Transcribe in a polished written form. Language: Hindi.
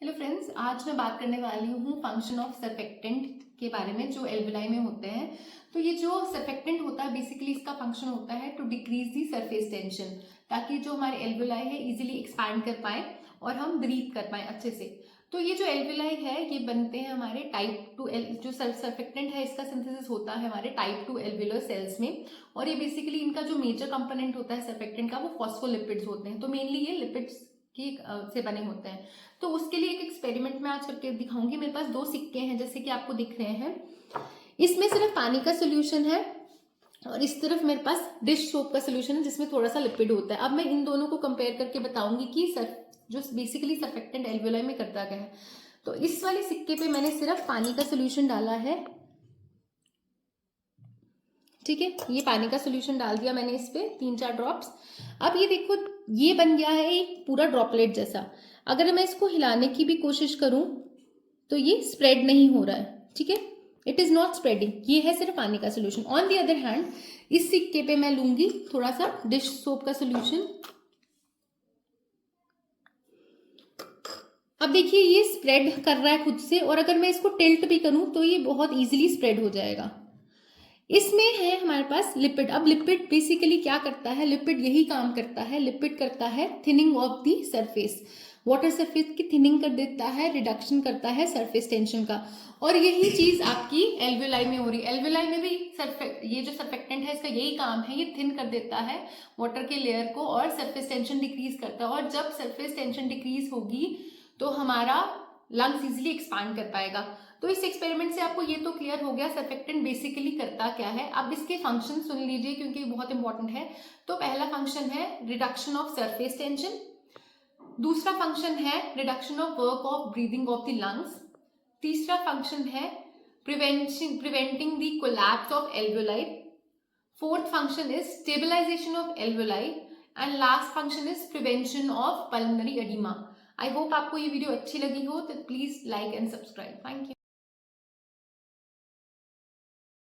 हेलो फ्रेंड्स, आज मैं बात करने वाली हूँ फंक्शन ऑफ सरफेक्टेंट के बारे में जो एल्वेलाई में होते हैं। तो ये जो सरफेक्टेंट होता है बेसिकली इसका फंक्शन होता है to decrease the surface tension, ताकि जो हमारे एल्वेलाई है इजीली एक्सपैंड कर पाए और हम ब्रीथ कर पाए अच्छे से। तो ये जो एल्वेलाई है ये बनते हैं हमारे टाइप टू जो सरफेक्टेंट है इसका सिंथेसिस होता है हमारे टाइप टू एल्वेलर सेल्स में। और ये बेसिकली इनका जो मेजर कंपोनेंट होता है सरफेक्टेंट का वो फॉस्फोलिपिड्स होते हैं। तो मेनली ये लिपिड्स की से बने होते हैं। तो उसके लिए एक एक्सपेरिमेंट मैं आज करके दिखाऊंगी। मेरे पास दो सिक्के हैं जैसे कि आपको दिख रहे हैं। इसमें सिर्फ पानी का सोल्यूशन है और इस तरफ मेरे पास डिश सोप का सोल्यूशन है जिसमें थोड़ा सा लिपिड होता है। अब मैं इन दोनों को कंपेयर करके बताऊंगी कि जो बेसिकली सरफेक्टेंट एल्वेओलाई में करता क्या है। तो इस वाले सिक्के पे मैंने सिर्फ पानी का सोल्यूशन डाला है, ठीक है। ये पानी का सोल्यूशन डाल दिया मैंने इस पे 3-4 ड्रॉप्स। अब ये देखो ये बन गया है एक पूरा ड्रॉपलेट जैसा। अगर मैं इसको हिलाने की भी कोशिश करूं तो ये स्प्रेड नहीं हो रहा है, ठीक है। इट इज नॉट स्प्रेडिंग, ये है सिर्फ पानी का solution. On the other hand इस सिक्के पे मैं लूंगी थोड़ा सा डिश सोप का सोल्यूशन। अब देखिए ये स्प्रेड कर रहा है खुद से, और अगर मैं इसको टिल्ट भी करूं तो ये बहुत इजीली स्प्रेड हो जाएगा। इसमें है हमारे पास लिपिड। अब लिपिड बेसिकली क्या करता है, लिपिड यही काम करता है। लिपिड करता है thinning of the surface, water surface की थिनिंग कर देता है, रिडक्शन करता है सरफेस टेंशन का। और यही चीज आपकी एल्वेओलाई में हो रही है। एल्वेओलाई में भी ये जो सरफेक्टेंट है इसका यही काम है, ये थिन कर देता है वाटर के लेयर को और सरफेस टेंशन डिक्रीज करता है। और जब सरफेस टेंशन डिक्रीज होगी तो हमारा लंग्स इजिली एक्सपांड कर पाएगा। तो इस एक्सपेरिमेंट से आपको ये तो क्लियर हो गया सरफेक्टेंट बेसिकली करता क्या है। अब इसके फंक्शन सुन लीजिए क्योंकि बहुत इंपॉर्टेंट है। तो पहला फंक्शन है रिडक्शन ऑफ सरफेस टेंशन, दूसरा फंक्शन है reduction of work of breathing of the lungs, तीसरा फंक्शन है preventing the collapse of alveoli, fourth function is stabilisation of alveoli and last function is prevention of pulmonary oedema. I hope आपको ये वीडियो अच्छी लगी हो, तो please like and subscribe. Thank you.